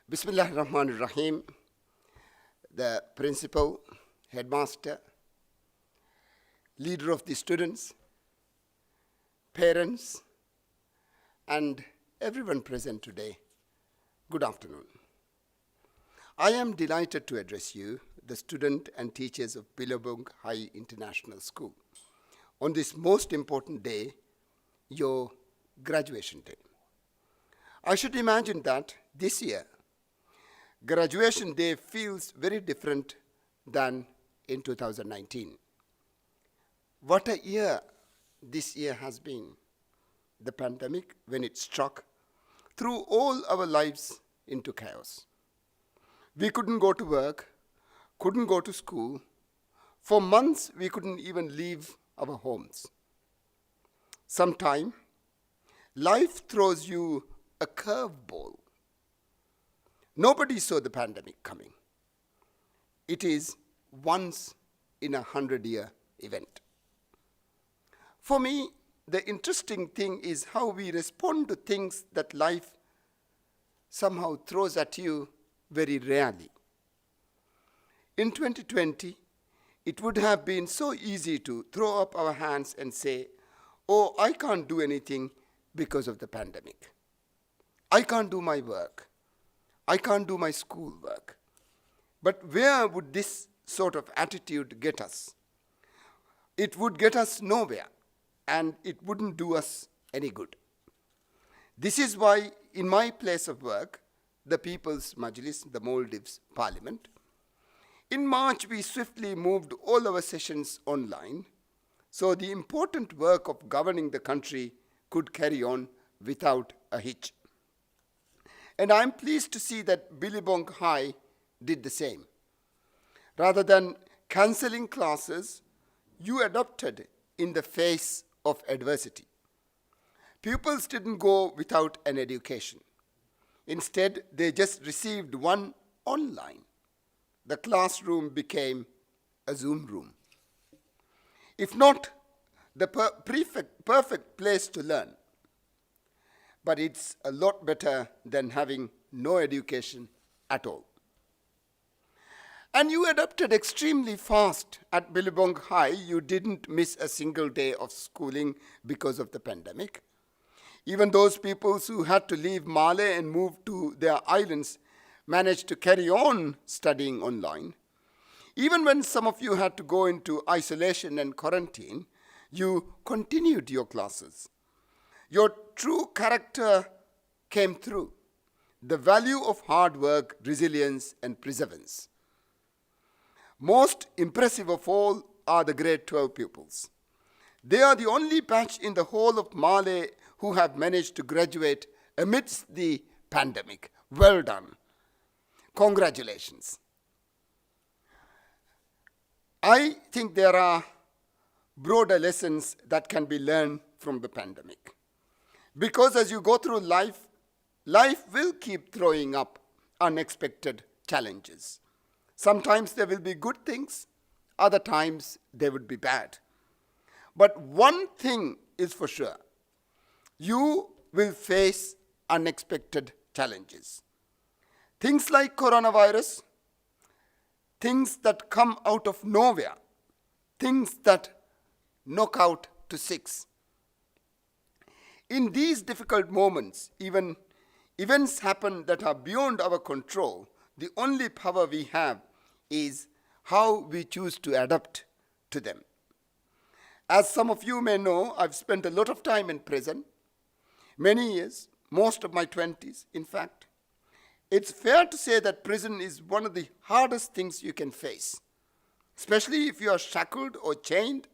Bismillah ar-Rahman ar-Rahim, the principal, headmaster, leader of the students, parents, and everyone present today, good afternoon. I am delighted to address you, the student and teachers of Billabong High International School, on this most important day, your graduation day. I should imagine that this year, graduation day feels very different than in 2019. What a year this year has been. The pandemic, when it struck, threw all our lives into chaos. We couldn't go to work, couldn't go to school. For months, we couldn't even leave our homes. Sometime, life throws you a curveball. Nobody saw the pandemic coming. It is once in a 100-year event. For me, the interesting thing is how we respond to things that life somehow throws at you very rarely. In 2020, it would have been so easy to throw up our hands and say, "Oh, I can't do anything because of the pandemic. I can't do my work. I can't do my schoolwork." But where would this sort of attitude get us? It would get us nowhere, and it wouldn't do us any good. This is why, in my place of work, the People's Majlis, the Maldives Parliament, in March we swiftly moved all our sessions online, so the important work of governing the country could carry on without a hitch. And I'm pleased to see that Billabong High did the same. Rather than cancelling classes, you adopted in the face of adversity. Pupils didn't go without an education. Instead, they just received one online. The classroom became a Zoom room. If not the perfect place to learn, but it's a lot better than having no education at all. And you adapted extremely fast at Billabong High. You didn't miss a single day of schooling because of the pandemic. Even those people who had to leave Male and move to their islands managed to carry on studying online. Even when some of you had to go into isolation and quarantine, you continued your classes. Your true character came through, the value of hard work, resilience, and perseverance. Most impressive of all are the grade 12 pupils. They are the only batch in the whole of Male who have managed to graduate amidst the pandemic. Well done. Congratulations. I think there are broader lessons that can be learned from the pandemic. Because as you go through life, life will keep throwing up unexpected challenges. Sometimes there will be good things, other times they would be bad. But one thing is for sure, you will face unexpected challenges. Things like coronavirus, things that come out of nowhere, things that knock out to 6. In these difficult moments, even events happen that are beyond our control. The only power we have is how we choose to adapt to them. As some of you may know, I've spent a lot of time in prison, many years, most of my 20s, in fact. It's fair to say that prison is one of the hardest things you can face, especially if you are shackled or chained,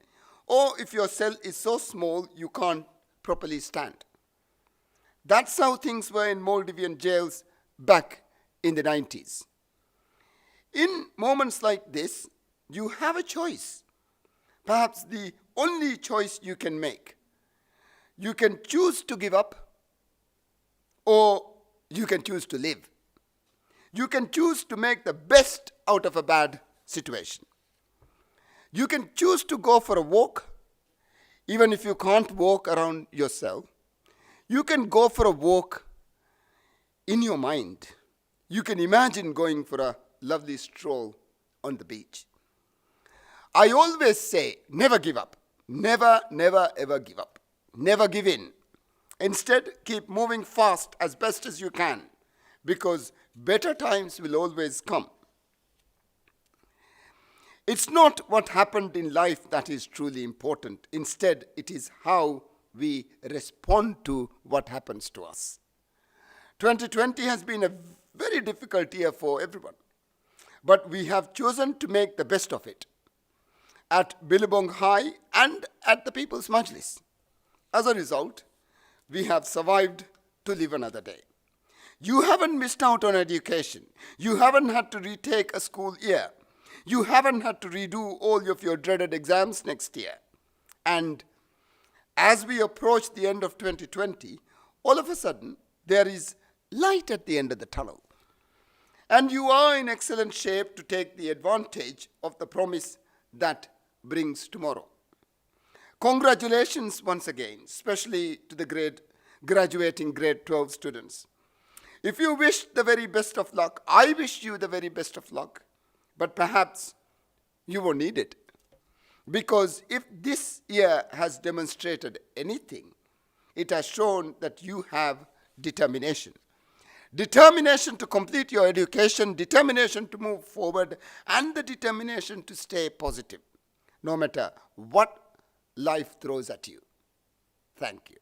or if your cell is so small you can't properly stand. That's how things were in Maldivian jails back in the 90s. In moments like this, you have a choice, perhaps the only choice you can make. You can choose to give up, or you can choose to live. You can choose to make the best out of a bad situation. You can choose to go for a walk, even if you can't walk around yourself. You can go for a walk in your mind. You can imagine going for a lovely stroll on the beach. I always say, never give up. Never, never, ever give up. Never give in. Instead, keep moving fast as best as you can, because better times will always come. It's not what happened in life that is truly important. Instead, it is how we respond to what happens to us. 2020 has been a very difficult year for everyone, but we have chosen to make the best of it at Billabong High and at the People's Majlis. As a result, we have survived to live another day. You haven't missed out on education. You haven't had to retake a school year. You haven't had to redo all of your dreaded exams next year. And as we approach the end of 2020, all of a sudden, there is light at the end of the tunnel. And you are in excellent shape to take the advantage of the promise that brings tomorrow. Congratulations once again, especially to the graduating grade 12 students. If you wish the very best of luck, I wish you the very best of luck, but perhaps you won't need it. Because if this year has demonstrated anything, it has shown that you have determination. Determination to complete your education, determination to move forward, and the determination to stay positive, no matter what life throws at you. Thank you.